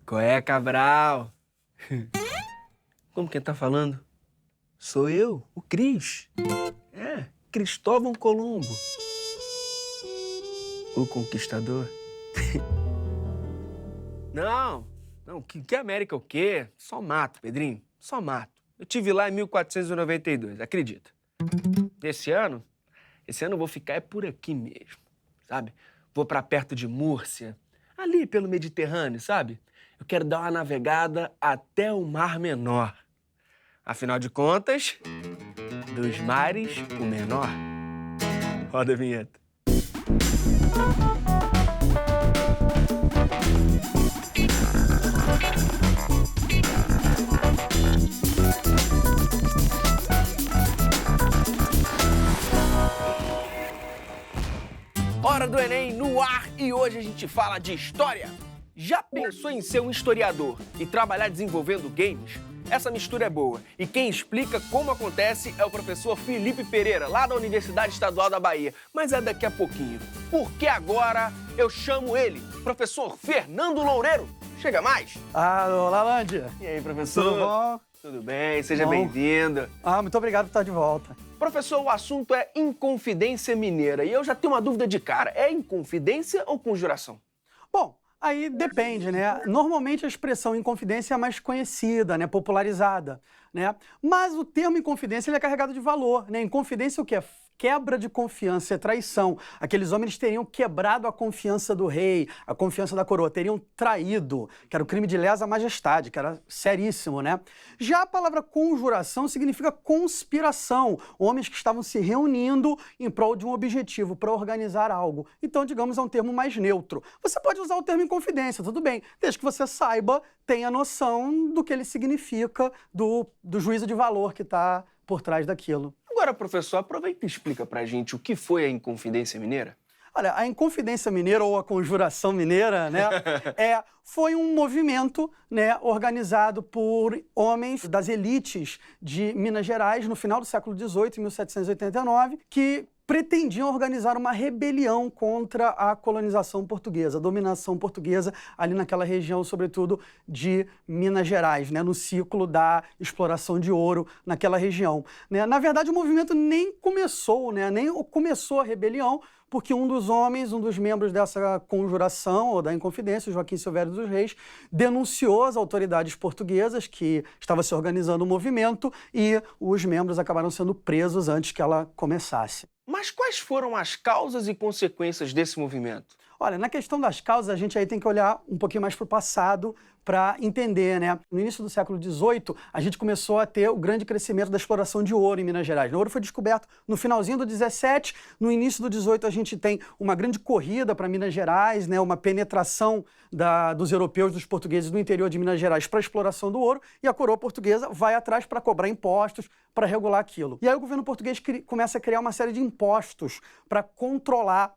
Qual é, Cabral? Como quem tá falando? Sou eu, o Cris. Cristóvão Colombo. O Conquistador. Não, que América o quê? Só mato, Pedrinho, só mato. Eu tive lá em 1492, acredita. Esse ano eu vou ficar por aqui mesmo, sabe? Vou pra perto de Múrcia, ali pelo Mediterrâneo, sabe? Eu quero dar uma navegada até o Mar Menor. Afinal de contas, dos mares, o menor. Roda a vinheta. Hora do Enem no ar e hoje a gente fala de história. Já pensou em ser um historiador e trabalhar desenvolvendo games? Essa mistura é boa e quem explica como acontece é o professor Felipe Pereira, lá da Universidade Estadual da Bahia. Mas é daqui a pouquinho, porque agora eu chamo ele, professor Fernando Loureiro. Chega mais! Olá, Lândia. E aí, professor? Tudo bom? Tudo bem, seja Bom. bem-vindo. Muito obrigado por estar de volta. Professor, o assunto é Inconfidência Mineira e eu já tenho uma dúvida de cara. É Inconfidência ou Conjuração? Bom, aí depende, né? Normalmente a expressão Inconfidência é mais conhecida, né? Popularizada, né? Mas o termo Inconfidência ele é carregado de valor, né? Inconfidência o quê? Quebra de confiança, é traição. Aqueles homens teriam quebrado a confiança do rei, a confiança da coroa, teriam traído, que era o crime de lesa majestade, que era seríssimo, né? Já a palavra conjuração significa conspiração, homens que estavam se reunindo em prol de um objetivo, para organizar algo. Então, digamos, é um termo mais neutro. Você pode usar o termo Inconfidência, tudo bem, desde que você saiba, tenha noção do que ele significa, do juízo de valor que está por trás daquilo. Agora, professor, aproveita e explica pra gente o que foi a Inconfidência Mineira. Olha, a Inconfidência Mineira ou a Conjuração Mineira, né, foi um movimento, né, organizado por homens das elites de Minas Gerais no final do século XVIII, em 1789, que pretendiam organizar uma rebelião contra a colonização portuguesa, a dominação portuguesa ali naquela região, sobretudo de Minas Gerais, né, no ciclo da exploração de ouro naquela região, né. Na verdade, o movimento nem começou, né, nem começou a rebelião, porque um dos homens, um dos membros dessa conjuração, ou da Inconfidência, Joaquim Silvério dos Reis, denunciou as autoridades portuguesas que estava se organizando o movimento e os membros acabaram sendo presos antes que ela começasse. Mas quais foram as causas e consequências desse movimento? Olha, na questão das causas, a gente aí tem que olhar um pouquinho mais para o passado para entender, né? No início do século XVIII, a gente começou a ter o grande crescimento da exploração de ouro em Minas Gerais. O ouro foi descoberto no finalzinho do XVII, no início do XVIII a gente tem uma grande corrida para Minas Gerais, né? Uma penetração dos europeus, dos portugueses no interior de Minas Gerais para a exploração do ouro, e a coroa portuguesa vai atrás para cobrar impostos, para regular aquilo. E aí o governo português começa a criar uma série de impostos para controlar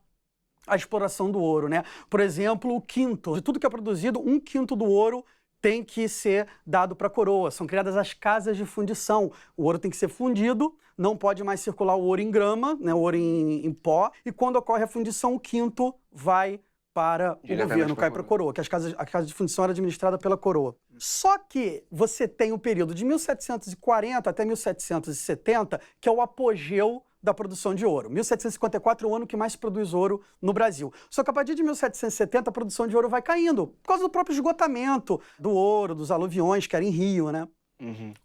a exploração do ouro, né? Por exemplo, o quinto. De tudo que é produzido, 1/5 do ouro tem que ser dado para a coroa. São criadas as casas de fundição. O ouro tem que ser fundido, não pode mais circular o ouro em grama, né? O ouro em pó. E quando ocorre a fundição, o quinto vai para o governo, cai para a coroa, que a casa de fundição era administrada pela coroa. Só que você tem o período de 1740 até 1770, que é o apogeu da produção de ouro. 1754 é o ano que mais se produz ouro no Brasil. Só que a partir de 1770 a produção de ouro vai caindo, por causa do próprio esgotamento do ouro, dos aluviões, que era em Rio, né?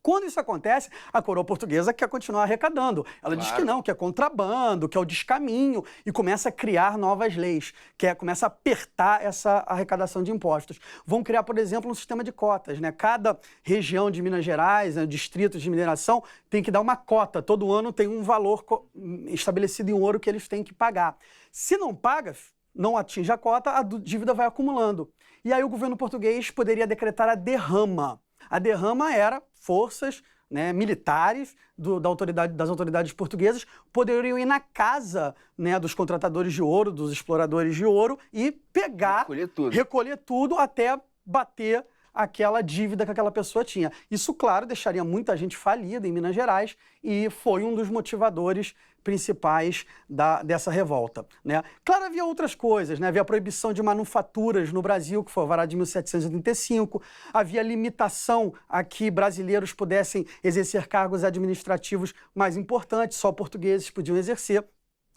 Quando isso acontece, a coroa portuguesa quer continuar arrecadando. Ela diz que não, que é contrabando, que é o descaminho, e começa a criar novas leis, começa a apertar essa arrecadação de impostos. Vão criar, por exemplo, um sistema de cotas, né? Cada região de Minas Gerais, né, distritos de mineração, tem que dar uma cota. Todo ano tem um valor estabelecido em ouro que eles têm que pagar. Se não paga, não atinge a cota, a dívida vai acumulando. E aí o governo português poderia decretar a derrama. A derrama era forças, né, militares das autoridades portuguesas poderiam ir na casa, né, dos contratadores de ouro, dos exploradores de ouro e pegar, recolher tudo até bater aquela dívida que aquela pessoa tinha. Isso, claro, deixaria muita gente falida em Minas Gerais e foi um dos motivadores principais dessa revolta, né? Claro, havia outras coisas, né? Havia a proibição de manufaturas no Brasil, que foi alvará de 1785, havia limitação a que brasileiros pudessem exercer cargos administrativos mais importantes, só portugueses podiam exercer.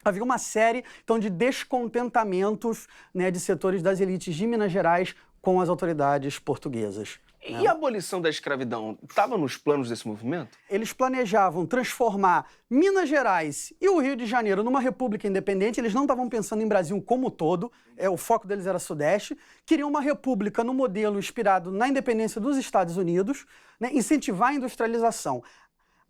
Havia uma série, então, de descontentamentos, né, de setores das elites de Minas Gerais com as autoridades portuguesas. E a abolição da escravidão estava nos planos desse movimento? Eles planejavam transformar Minas Gerais e o Rio de Janeiro numa república independente. Eles não estavam pensando em Brasil como um todo, o foco deles era Sudeste. Queriam uma república no modelo inspirado na independência dos Estados Unidos, né, incentivar a industrialização.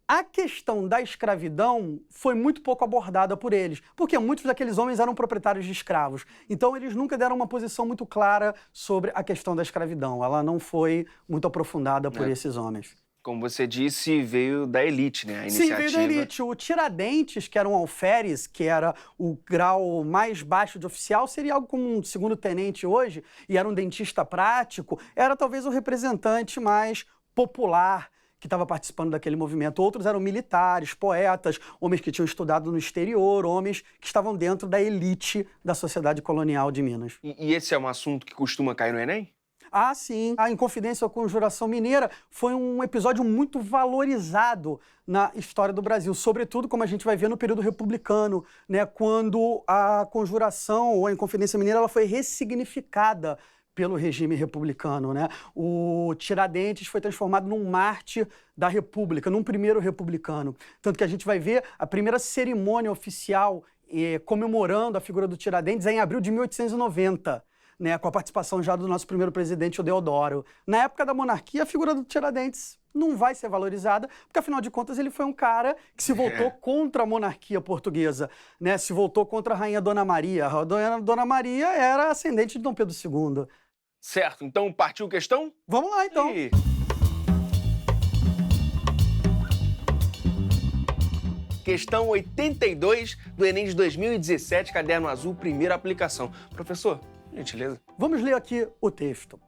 A questão da escravidão foi muito pouco abordada por eles, porque muitos daqueles homens eram proprietários de escravos. Então, eles nunca deram uma posição muito clara sobre a questão da escravidão. Ela não foi muito aprofundada por esses homens. Como você disse, veio da elite, né? A iniciativa. Sim, veio da elite. O Tiradentes, que era um alferes, que era o grau mais baixo de oficial, seria algo como um segundo-tenente hoje, e era um dentista prático, era talvez o representante mais popular que estava participando daquele movimento. Outros eram militares, poetas, homens que tinham estudado no exterior, homens que estavam dentro da elite da sociedade colonial de Minas. E esse é um assunto que costuma cair no Enem? Ah, sim. A Inconfidência ou Conjuração Mineira foi um episódio muito valorizado na história do Brasil, sobretudo, como a gente vai ver, no período republicano, né, quando a Conjuração ou a Inconfidência Mineira ela foi ressignificada pelo regime republicano, né? O Tiradentes foi transformado num mártir da República, num primeiro republicano. Tanto que a gente vai ver a primeira cerimônia oficial comemorando a figura do Tiradentes em abril de 1890. Né, com a participação já do nosso primeiro presidente, o Deodoro. Na época da monarquia, a figura do Tiradentes não vai ser valorizada, porque, afinal de contas, ele foi um cara que se voltou contra a monarquia portuguesa, né, se voltou contra a rainha Dona Maria. A Dona Maria era ascendente de Dom Pedro II. Certo, então partiu questão? Vamos lá, então. Questão 82 do Enem de 2017, caderno azul, primeira aplicação. Professor, gentileza. Vamos ler aqui o texto.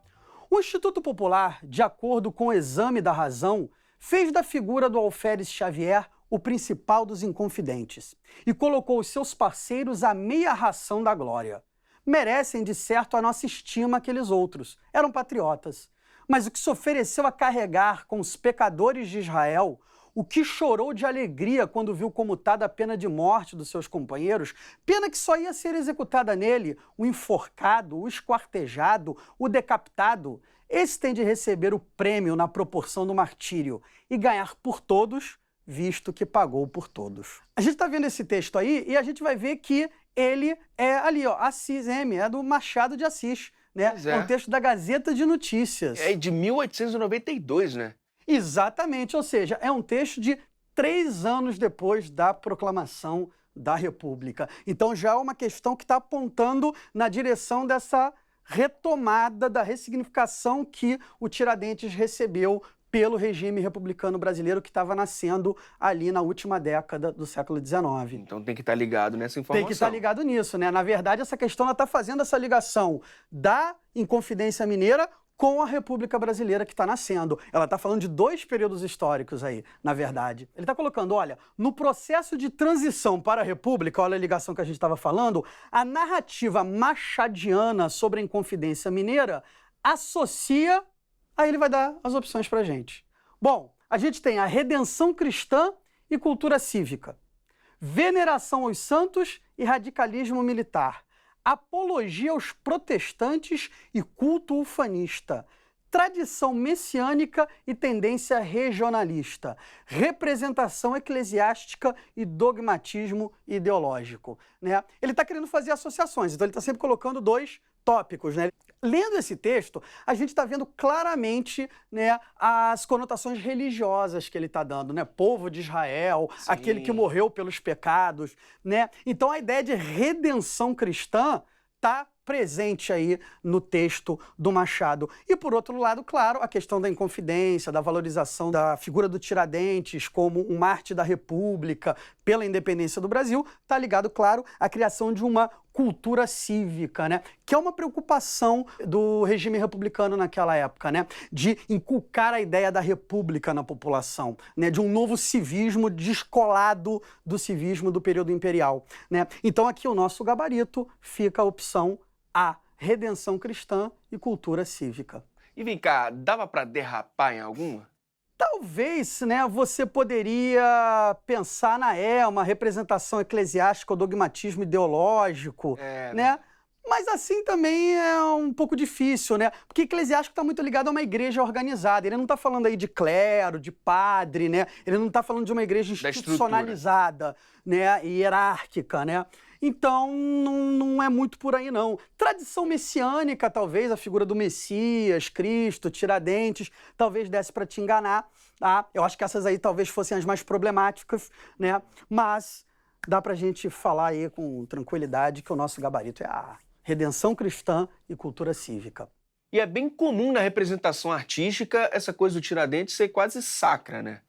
O Instituto Popular, de acordo com o exame da razão, fez da figura do alferes Xavier o principal dos inconfidentes e colocou os seus parceiros à meia ração da glória. Merecem, de certo, a nossa estima aqueles outros. Eram patriotas. Mas o que se ofereceu a carregar com os pecadores de Israel, o que chorou de alegria quando viu comutada a pena de morte dos seus companheiros, pena que só ia ser executada nele, o enforcado, o esquartejado, o decapitado, esse tem de receber o prêmio na proporção do martírio e ganhar por todos, visto que pagou por todos. A gente está vendo esse texto aí e a gente vai ver que ele é ali, ó, Assis M, é do Machado de Assis, né? É um texto da Gazeta de Notícias. É de 1892, né? Exatamente, ou seja, é um texto de 3 anos depois da proclamação da República. Então já é uma questão que está apontando na direção dessa retomada, da ressignificação que o Tiradentes recebeu pelo regime republicano brasileiro que estava nascendo ali na última década do século XIX. Então tem que estar ligado nessa informação. Tem que estar ligado nisso, né? Na verdade, essa questão está fazendo essa ligação da Inconfidência Mineira com a República Brasileira que está nascendo. Ela está falando de 2 períodos históricos aí, na verdade. Ele está colocando, olha, no processo de transição para a República, olha a ligação que a gente estava falando, a narrativa machadiana sobre a Inconfidência Mineira associa. Aí ele vai dar as opções para a gente. Bom, a gente tem a redenção cristã e cultura cívica, veneração aos santos e radicalismo militar, apologia aos protestantes e culto ufanista, tradição messiânica e tendência regionalista, representação eclesiástica e dogmatismo ideológico. Né? Ele está querendo fazer associações, então ele está sempre colocando 2 tópicos, né? Lendo esse texto, a gente está vendo claramente, né, as conotações religiosas que ele está dando, né? Povo de Israel, Sim. Aquele que morreu pelos pecados, né? Então a ideia de redenção cristã está presente aí no texto do Machado. E, por outro lado, claro, a questão da Inconfidência, da valorização da figura do Tiradentes como um mártir da República pela independência do Brasil, está ligado, claro, à criação de uma cultura cívica, né? Que é uma preocupação do regime republicano naquela época, né? De inculcar a ideia da república na população, né? De um novo civismo descolado do civismo do período imperial, né? Então aqui o nosso gabarito fica a opção A, redenção cristã e cultura cívica. E vem cá, dava pra derrapar em alguma? Talvez, né, você poderia pensar uma representação eclesiástica ou dogmatismo ideológico, né? Mas assim também é um pouco difícil, né? Porque eclesiástico está muito ligado a uma igreja organizada. Ele não está falando aí de clero, de padre, né? Ele não está falando de uma igreja institucionalizada, né? E hierárquica, né? Então, não é muito por aí, não. Tradição messiânica, talvez, a figura do Messias, Cristo, Tiradentes, talvez desse para te enganar, tá? Eu acho que essas aí talvez fossem as mais problemáticas, né? Mas dá pra gente falar aí com tranquilidade que o nosso gabarito é a redenção cristã e cultura cívica. E é bem comum na representação artística essa coisa do Tiradentes ser quase sacra, né?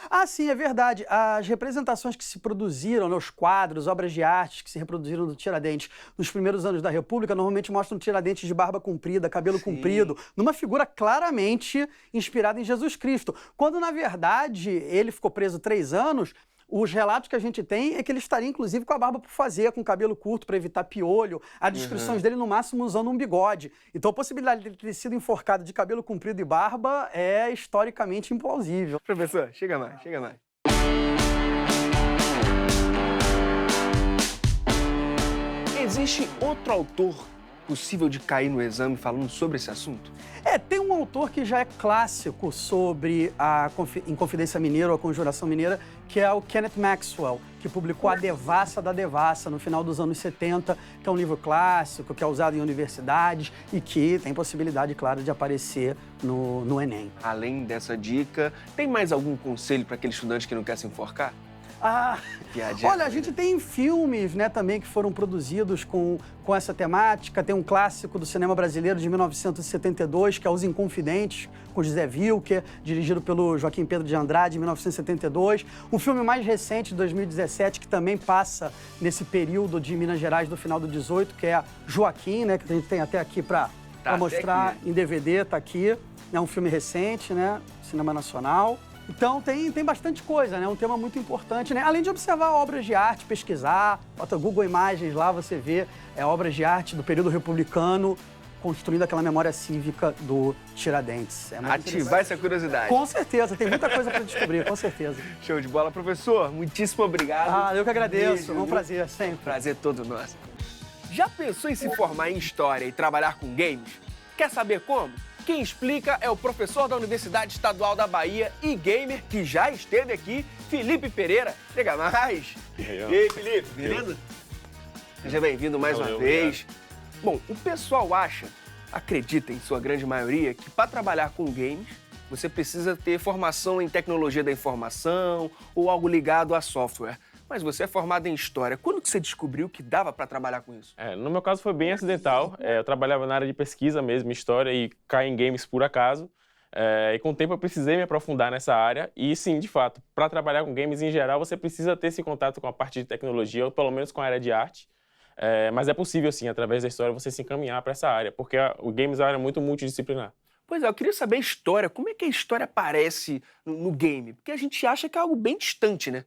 Ah, sim, é verdade. As representações que se produziram, né, os quadros, obras de arte que se reproduziram do Tiradentes nos primeiros anos da República, normalmente mostram Tiradentes de barba comprida, cabelo comprido, numa figura claramente inspirada em Jesus Cristo. Quando, na verdade, ele ficou preso 3 anos, os relatos que a gente tem é que ele estaria, inclusive, com a barba por fazer, com o cabelo curto para evitar piolho. Há descrições dele, no máximo, usando um bigode. Então, a possibilidade de ele ter sido enforcado de cabelo comprido e barba é historicamente implausível. Professor, chega mais, chega mais. Existe outro autor possível de cair no exame falando sobre esse assunto? Tem um autor que já é clássico sobre a Inconfidência Mineira ou a Conjuração Mineira, que é o Kenneth Maxwell, que publicou A Devassa da Devassa no final dos anos 70, que é um livro clássico, que é usado em universidades e que tem possibilidade, claro, de aparecer no Enem. Além dessa dica, tem mais algum conselho para aquele estudante que não quer se enforcar? Olha, a gente tem filmes, né, também que foram produzidos com essa temática. Tem um clássico do cinema brasileiro de 1972, que é Os Inconfidentes, com José Wilker, dirigido pelo Joaquim Pedro de Andrade, em 1972. Um filme mais recente, de 2017, que também passa nesse período de Minas Gerais do final do 18, que é Joaquim, né, que a gente tem até aqui para mostrar em DVD, tá aqui. É um filme recente, né, cinema nacional. Então tem bastante coisa, né? Um tema muito importante, né? Além de observar obras de arte, pesquisar, bota Google Imagens lá, você vê obras de arte do período republicano, construindo aquela memória cívica do Tiradentes. Ativar essa curiosidade. Com certeza, tem muita coisa para descobrir, com certeza. Show de bola, professor. Muitíssimo obrigado. Eu que agradeço. Beijo, um prazer, sempre. Prazer todo nosso. Já pensou em se formar em História e trabalhar com games? Quer saber como? Quem explica é o professor da Universidade Estadual da Bahia e gamer que já esteve aqui, Felipe Pereira. Chega mais. E aí, Felipe, beleza? Seja bem-vindo mais uma vez. Bom, o pessoal acredita em sua grande maioria, que para trabalhar com games, você precisa ter formação em tecnologia da informação ou algo ligado a software. Mas você é formado em História. Quando que você descobriu que dava para trabalhar com isso? No meu caso foi bem acidental. Eu trabalhava na área de pesquisa mesmo, História, e caí em games por acaso. E com o tempo eu precisei me aprofundar nessa área. E sim, de fato, para trabalhar com games em geral, você precisa ter esse contato com a parte de tecnologia, ou pelo menos com a área de arte. Mas é possível, sim, através da História, você se encaminhar para essa área, porque o games é uma área muito multidisciplinar. Pois é, eu queria saber a história. Como é que a história aparece no game? Porque a gente acha que é algo bem distante, né?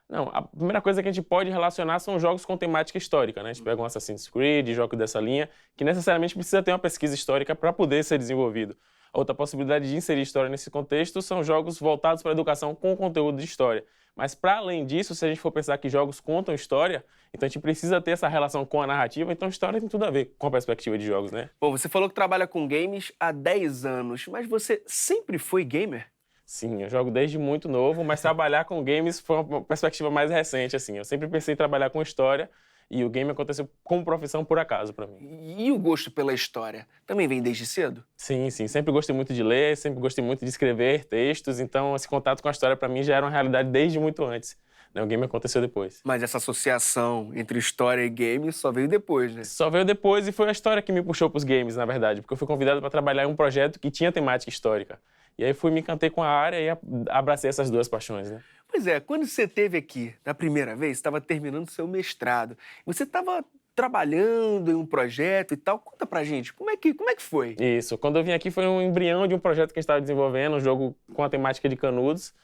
Não, a primeira coisa que a gente pode relacionar são jogos com temática histórica, né? A gente pega um Assassin's Creed, jogos dessa linha, que necessariamente precisa ter uma pesquisa histórica para poder ser desenvolvido. Outra possibilidade de inserir história nesse contexto são jogos voltados para a educação com conteúdo de história. Mas, para além disso, se a gente for pensar que jogos contam história, então a gente precisa ter essa relação com a narrativa, então história tem tudo a ver com a perspectiva de jogos, né? Bom, você falou que trabalha com games há 10 anos, mas você sempre foi gamer? Sim, eu jogo desde muito novo, mas trabalhar com games foi uma perspectiva mais recente, assim. Eu sempre pensei em trabalhar com história e o game aconteceu como profissão por acaso para mim. E o gosto pela história também vem desde cedo? Sim, sim. Sempre gostei muito de ler, sempre gostei muito de escrever textos, então esse contato com a história para mim já era uma realidade desde muito antes. O game aconteceu depois. Mas essa associação entre história e game só veio depois, né? Só veio depois e foi a história que me puxou para os games, na verdade, porque eu fui convidado para trabalhar em um projeto que tinha temática histórica. E aí me encantei com a área e abracei essas duas paixões, né? Pois é, quando você esteve aqui na primeira vez, estava terminando seu mestrado. Você estava trabalhando em um projeto e tal. Conta pra gente, como é que foi? Isso. Quando eu vim aqui foi um embrião de um projeto que a gente estava desenvolvendo, um jogo com a temática de Canudos,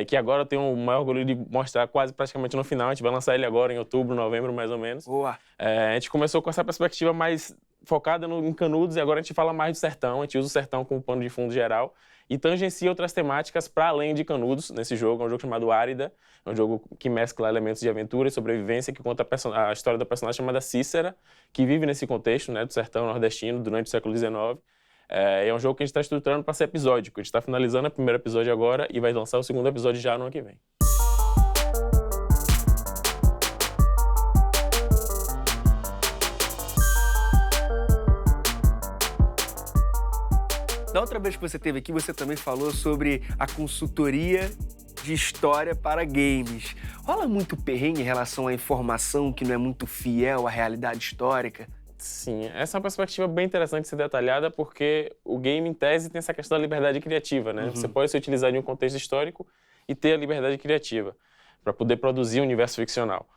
que agora eu tenho o maior orgulho de mostrar quase praticamente no final. A gente vai lançar ele agora em outubro, novembro, mais ou menos. Boa. A gente começou com essa perspectiva mais focada em Canudos e agora a gente fala mais do sertão. A gente usa o sertão como pano de fundo geral e tangencia outras temáticas para além de Canudos nesse jogo. É um jogo chamado Árida, é um jogo que mescla elementos de aventura e sobrevivência, que conta a história da personagem chamada Cícera, que vive nesse contexto, né, do sertão nordestino durante o século XIX. É um jogo que a gente está estruturando para ser episódico. A gente está finalizando o primeiro episódio agora e vai lançar o segundo episódio já no ano que vem. Da outra vez que você esteve aqui, você também falou sobre a consultoria de história para games. Rola muito perrengue em relação à informação que não é muito fiel à realidade histórica? Sim, essa é uma perspectiva bem interessante de ser detalhada, porque o game, em tese, tem essa questão da liberdade criativa, né? Você pode se utilizar de um contexto histórico e ter a liberdade criativa para poder produzir um universo ficcional.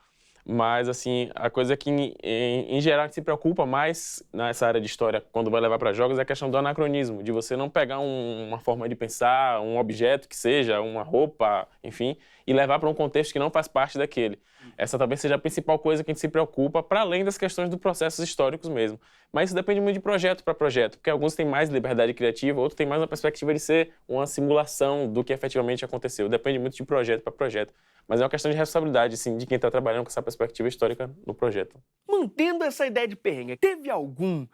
Mas, assim, a coisa que, em geral, a gente se preocupa mais nessa área de história, quando vai levar para jogos, é a questão do anacronismo, de você não pegar uma forma de pensar, um objeto que seja, uma roupa, enfim, e levar para um contexto que não faz parte daquele. Essa talvez seja a principal coisa que a gente se preocupa, para além das questões dos processos históricos mesmo. Mas isso depende muito de projeto para projeto, porque alguns têm mais liberdade criativa, outros têm mais uma perspectiva de ser uma simulação do que efetivamente aconteceu. Depende muito de projeto para projeto. Mas é uma questão de responsabilidade, sim, de quem está trabalhando com essa perspectiva histórica no projeto. Mantendo essa ideia de perrengue, teve algum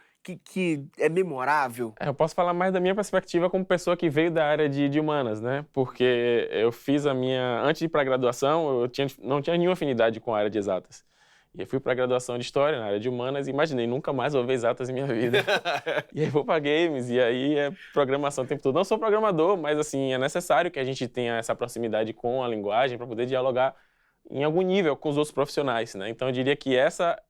que é memorável? Eu posso falar mais da minha perspectiva como pessoa que veio da área de humanas, né? Porque eu fiz antes de ir para a graduação, não tinha nenhuma afinidade com a área de exatas. E eu fui para a graduação de História, na área de Humanas, e imaginei, nunca mais vou ver exatas em minha vida. E aí vou para Games, e aí é programação o tempo todo. Não sou programador, mas assim, é necessário que a gente tenha essa proximidade com a linguagem para poder dialogar em algum nível com os outros profissionais, né? Então eu diria que essa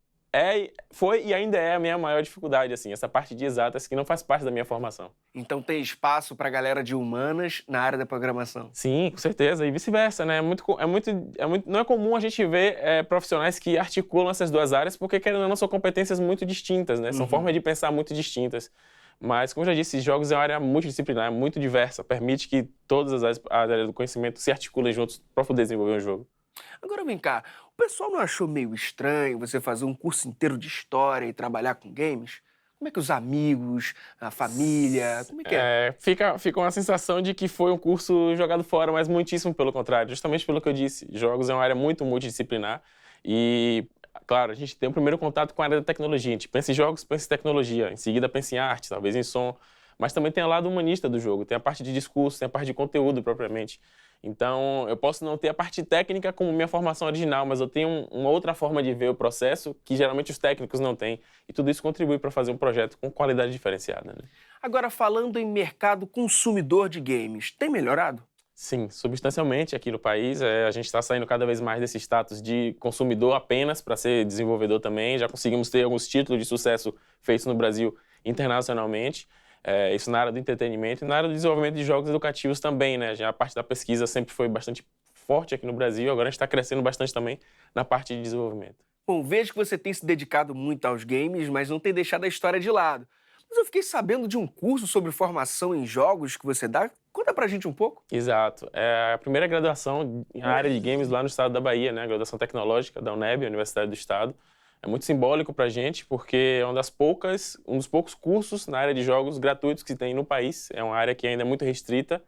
foi e ainda é a minha maior dificuldade, assim, essa parte de exatas que não faz parte da minha formação. Então tem espaço para a galera de humanas na área da programação? Sim, com certeza, e vice-versa, né? Não é comum a gente ver profissionais que articulam essas duas áreas, porque, querendo ou não, são competências muito distintas, né? São formas de pensar muito distintas. Mas, como eu já disse, jogos é uma área multidisciplinar, muito diversa, permite que todas as áreas do conhecimento se articulem juntos para poder desenvolver um jogo. Agora vem cá, o pessoal não achou meio estranho você fazer um curso inteiro de história e trabalhar com games? Como é que os amigos, a família, como é que é? Fica uma sensação de que foi um curso jogado fora, mas muitíssimo pelo contrário, justamente pelo que eu disse. Jogos é uma área muito multidisciplinar e, claro, a gente tem o primeiro contato com a área da tecnologia. A gente pensa em jogos, pensa em tecnologia, em seguida pensa em arte, talvez em som, mas também tem o lado humanista do jogo, tem a parte de discurso, tem a parte de conteúdo propriamente. Então, eu posso não ter a parte técnica como minha formação original, mas eu tenho uma outra forma de ver o processo que geralmente os técnicos não têm. E tudo isso contribui para fazer um projeto com qualidade diferenciada, né? Agora, falando em mercado consumidor de games, tem melhorado? Sim, substancialmente aqui no país. A gente está saindo cada vez mais desse status de consumidor apenas para ser desenvolvedor também. Já conseguimos ter alguns títulos de sucesso feitos no Brasil internacionalmente. Isso na área do entretenimento e na área do desenvolvimento de jogos educativos também, né? Já a parte da pesquisa sempre foi bastante forte aqui no Brasil, agora a gente está crescendo bastante também na parte de desenvolvimento. Bom, vejo que você tem se dedicado muito aos games, mas não tem deixado a história de lado. Mas eu fiquei sabendo de um curso sobre formação em jogos que você dá. Conta pra gente um pouco. Exato. É a primeira graduação na área de games lá no estado da Bahia, né? A graduação tecnológica da UNEB, Universidade do Estado. É muito simbólico pra gente, porque é um dos poucos cursos na área de jogos gratuitos que tem no país. É uma área que ainda é muito restrita.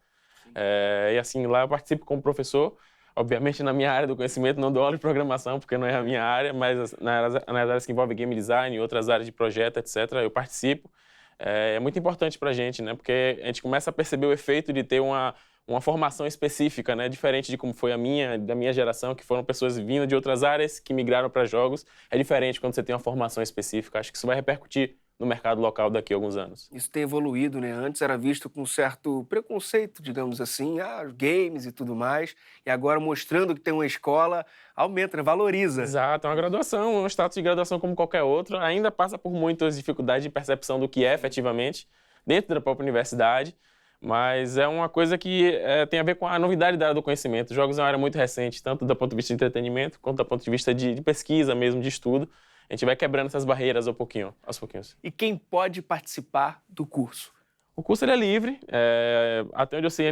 E assim, lá eu participo como professor. Obviamente, na minha área do conhecimento, não dou aula de programação, porque não é a minha área, mas nas áreas que envolvem game design e outras áreas de projeto, etc., eu participo. É muito importante pra gente, né? Porque a gente começa a perceber o efeito de ter uma formação específica, né? Diferente de como foi da minha geração, que foram pessoas vindo de outras áreas que migraram para jogos. É diferente quando você tem uma formação específica. Acho que isso vai repercutir no mercado local daqui a alguns anos. Isso tem evoluído, né? Antes era visto com um certo preconceito, digamos assim, games e tudo mais. E agora, mostrando que tem uma escola, aumenta, né? Valoriza. Exato, é uma graduação, um status de graduação como qualquer outro. Ainda passa por muitas dificuldades de percepção do que é efetivamente dentro da própria universidade. Mas é uma coisa que tem a ver com a novidade da área do conhecimento. Jogos é uma área muito recente, tanto do ponto de vista de entretenimento, quanto do ponto de vista de pesquisa mesmo, de estudo. A gente vai quebrando essas barreiras aos pouquinhos. E quem pode participar do curso? O curso ele é livre, até onde eu sei,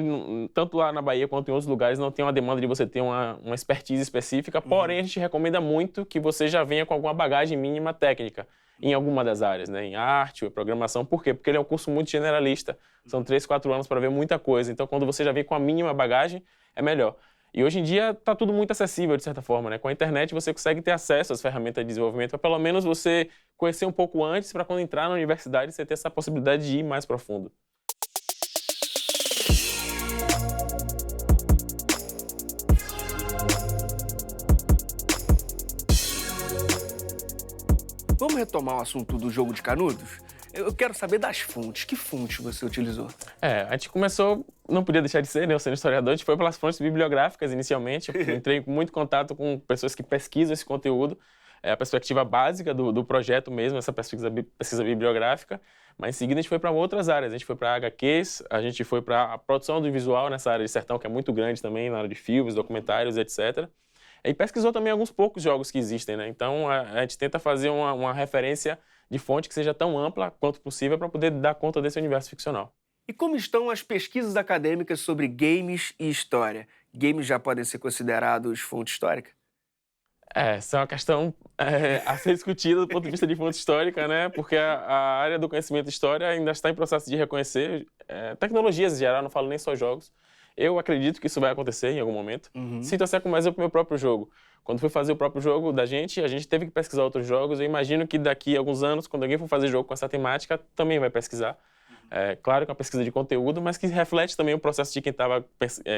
tanto lá na Bahia quanto em outros lugares, não tem uma demanda de você ter uma expertise específica, porém a gente recomenda muito que você já venha com alguma bagagem mínima técnica em alguma das áreas, né? Em arte ou em programação. Por quê? Porque ele é um curso muito generalista, são 3, 4 anos para ver muita coisa, então quando você já vem com a mínima bagagem, é melhor. E hoje em dia está tudo muito acessível, de certa forma, né? Com a internet você consegue ter acesso às ferramentas de desenvolvimento, para pelo menos você conhecer um pouco antes, para quando entrar na universidade você ter essa possibilidade de ir mais profundo. Vamos retomar o assunto do jogo de canudos? Eu quero saber das fontes. Que fontes você utilizou? A gente começou, não podia deixar de ser, né? Eu sendo historiador, a gente foi pelas fontes bibliográficas inicialmente. Eu entrei em muito contato com pessoas que pesquisam esse conteúdo, a perspectiva básica do projeto mesmo, essa pesquisa bibliográfica. Mas em seguida a gente foi para outras áreas. A gente foi para HQs, a gente foi para a produção audiovisual nessa área de sertão, que é muito grande também, na área de filmes, documentários, etc. E pesquisou também alguns poucos jogos que existem, né? Então a gente tenta fazer uma referência de fonte que seja tão ampla quanto possível para poder dar conta desse universo ficcional. E como estão as pesquisas acadêmicas sobre games e história? Games já podem ser considerados fonte histórica? Essa é uma questão a ser discutida do ponto de vista de fonte histórica, né? Porque a área do conhecimento de história ainda está em processo de reconhecer tecnologias em geral, não falo nem só jogos. Eu acredito que isso vai acontecer em algum momento. Sinto assim como exemplo o meu próprio jogo. Quando fui fazer o próprio jogo da gente, a gente teve que pesquisar outros jogos. Eu imagino que daqui a alguns anos, quando alguém for fazer jogo com essa temática, também vai pesquisar. Claro que é uma pesquisa de conteúdo, mas que reflete também o processo de quem estava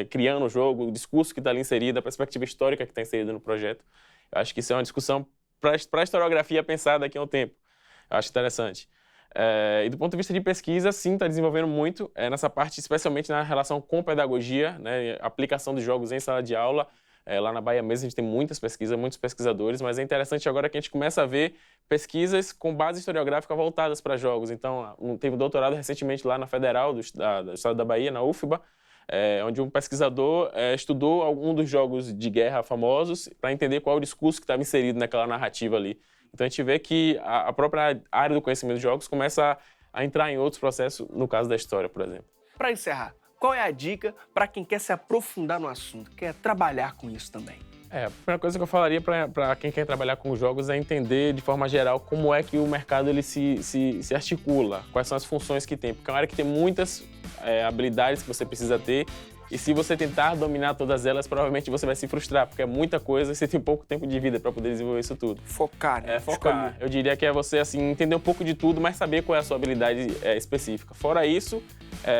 criando o jogo, o discurso que está ali inserido, a perspectiva histórica que está inserida no projeto. Eu acho que isso é uma discussão para a historiografia pensar daqui a um tempo. Eu acho interessante. E do ponto de vista de pesquisa, sim, está desenvolvendo muito nessa parte, especialmente na relação com pedagogia, né, aplicação de jogos em sala de aula. Lá na Bahia mesmo a gente tem muitas pesquisas, muitos pesquisadores, mas é interessante agora que a gente começa a ver pesquisas com base historiográfica voltadas para jogos. Então, teve um doutorado recentemente lá na Federal do Estado da Bahia, na UFBA, onde um pesquisador estudou algum dos jogos de guerra famosos para entender qual é o discurso que estava inserido naquela narrativa ali. Então a gente vê que a própria área do conhecimento de jogos começa a entrar em outros processos, no caso da história, por exemplo. Para encerrar, qual é a dica para quem quer se aprofundar no assunto, quer trabalhar com isso também? A primeira coisa que eu falaria para quem quer trabalhar com jogos é entender de forma geral como é que o mercado ele se articula, quais são as funções que tem, porque é uma área que tem muitas habilidades que você precisa ter. E se você tentar dominar todas elas, provavelmente você vai se frustrar, porque é muita coisa e você tem pouco tempo de vida para poder desenvolver isso tudo. Focar, né? Focar. Eu diria que é você assim, entender um pouco de tudo, mas saber qual é a sua habilidade específica. Fora isso,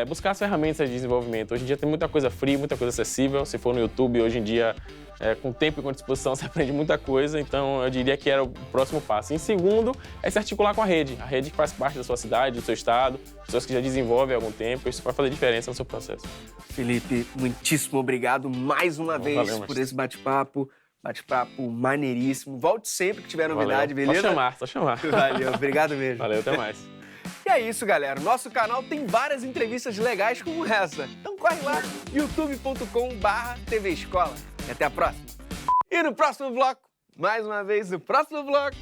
buscar as ferramentas de desenvolvimento. Hoje em dia tem muita coisa free, muita coisa acessível. Se for no YouTube, hoje em dia, com tempo e com disposição, você aprende muita coisa. Então, eu diria que era o próximo passo. Em segundo, é se articular com a rede que faz parte da sua cidade, do seu estado, pessoas que já desenvolvem há algum tempo. Isso vai fazer diferença no seu processo. Felipe, muitíssimo obrigado mais uma vez por esse bate-papo. Bate-papo maneiríssimo. Volte sempre que tiver novidade, beleza? Só chamar. Valeu, obrigado mesmo. Valeu, até mais. E é isso, galera. Nosso canal tem várias entrevistas legais como essa. Então corre lá, youtube.com/TV Escola. E até a próxima. E no próximo bloco, mais uma vez, no próximo bloco,